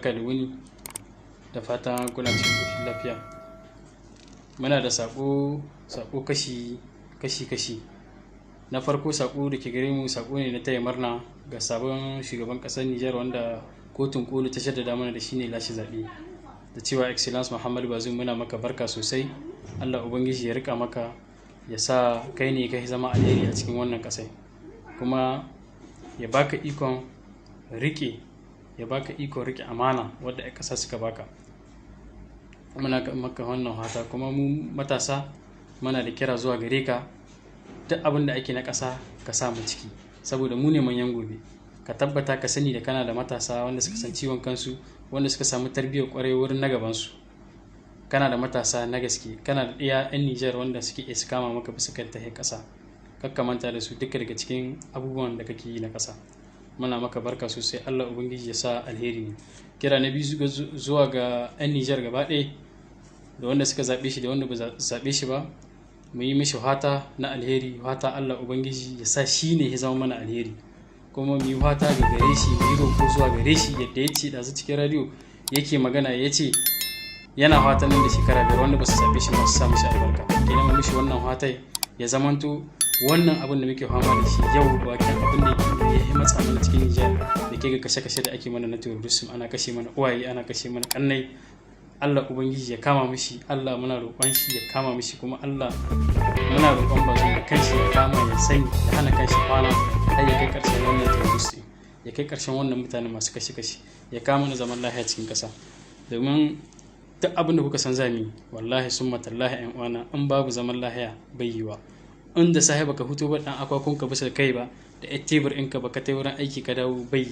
barka da wuni, da fatan kuna cikin ƙoshin lafiya. Muna da saƙo kashi. Na farko saƙo da ke gare mu saƙo ne na taya murna ga sabon shugaban ƙasar Nijar wanda kotun ƙoli ta shaddada mana da shine lashe zaɓe. Da cewa Excellence Muhammadu Bazoum muna maka barka sosai. Allah Ubangiji ya rika maka, ya sa kai ne ka zama alheri a cikin wannan ƙasai. Kuma ya baka ikon riƙe amana wadda ƴan ƙasa suka baka. Muna maka wannan fata, kuma mu matasa muna da kira zuwa gare ka, duk abin da ake na ƙasa ka sa mu ciki, saboda mu ne manyan gobe. Ka tabbata ka sani da kana da matasa wanda suka san ciwon kansu, wanda suka samu tarbiyyar ƙwarai wurin na gabansu. Kana da matasa na gaske, kana da ɗiya 'yan Nijar wanda suke iya su kama maka bisa kan tahiyar ƙasa. Kakka manta da su duka daga cikin abubuwan da kake yi na ƙasa. Muna maka barka sosai, Allah Ubangiji ya sa alheri ne. Kira na biyu zuwa ga 'yan Nijar gaba ɗaya, da wanda suka zaɓe shi da wanda ba zaɓe shi ba, mu yi mishi fata na alheri, fata Allah Ubangiji ya sa shi ne ya zama mana alheri. Kuma mu yi fata ga gare shi, mu yi roƙo zuwa gare shi, yadda ya ce ɗazu cikin radiyo yake magana, ya ce yana fatan nan da shekara 5 wanda ba su zaɓe shi masu sa mishi albarka. Kenan mu mishi wannan fatai ya zamanto wannan abin da muke fama da shi yau, bakin abin da ya yi matsa mana cikin Nijar, da ke ga kashe-kashe da ake mana na terrorism, ana kashe mana uwaye, ana kashe mana kannai. Allah Ubangiji ya kama mishi, Allah muna roƙon shi ya kama mishi, kuma Allah muna roƙon Bazoum da kanshi ya kama, ya sani, ya hana kanshi kwana har ya kai ƙarshen wannan terrorism, ya kai ƙarshen wannan mutane masu kashe-kashe, ya kama na zaman lahiya cikin ƙasa. Domin duk abin da kuka san zami, wallahi summa tallahi ƴan uwana, in babu zaman lahiya bai yiwa. In da safe baka fito ba dan akwakunka bisa kai ba, da tebur ɗinka baka tai wurin aiki ka dawo bai.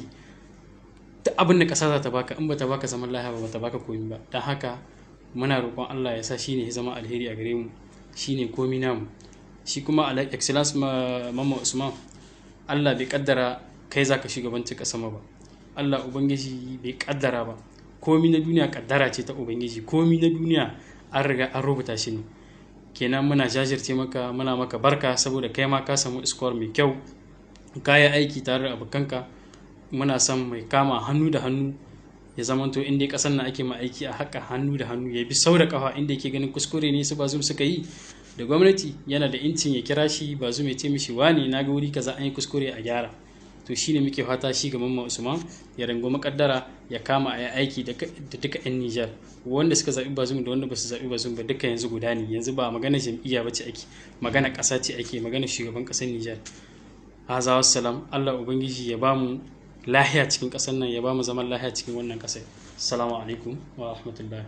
Duk abin da ƙasa za ta baka, in ba ta baka zaman lahiya ba ta baka komi ba. Don haka muna roƙon Allah ya sa shi ne ya zama alheri a gare mu, shi ne komi namu. Shi kuma Excellence Mamman Usman, Allah bai kaddara kai za ka shugabanci ƙasa ba. Allah Ubangiji bai kaddara ba. Komi na duniya kaddara ce ta Ubangiji, komi na duniya an riga an rubuta shi ne. Kenan muna jajirce maka, muna maka barka, saboda kai ma ka samu score mai kyau, ka yi aiki tare da abokanka. Muna son mai kama hannu da hannu, ya zamanto inda ƙasar nan ake ma aiki a haka hannu da hannu, ya bi sau da ƙafa inda yake ganin kuskure ne su Bazoum suka yi. Da gwamnati yana da incin ya kira shi Bazoum ya ce mishi wani na ga wuri kaza an yi kuskure a gyara. To shi ne muke fata shi ga Mamman Usman ya rangwame kaddara, ya kama a yi aiki da duka 'yan Nijar, wanda suka zaɓi Bazoum da wanda ba su zaɓi Bazoum ba, duka yanzu guda ne. Yanzu ba magana jam'iyya ba ce ake, magana ƙasa ce ake, magana shugaban ƙasar Nijar. Haza wassalam, Allah Ubangiji ya ba mu lahiya cikin ƙasar nan, ya ba mu zaman lahiya cikin wannan ƙasar. Assalamu alaikum wa rahmatullahi.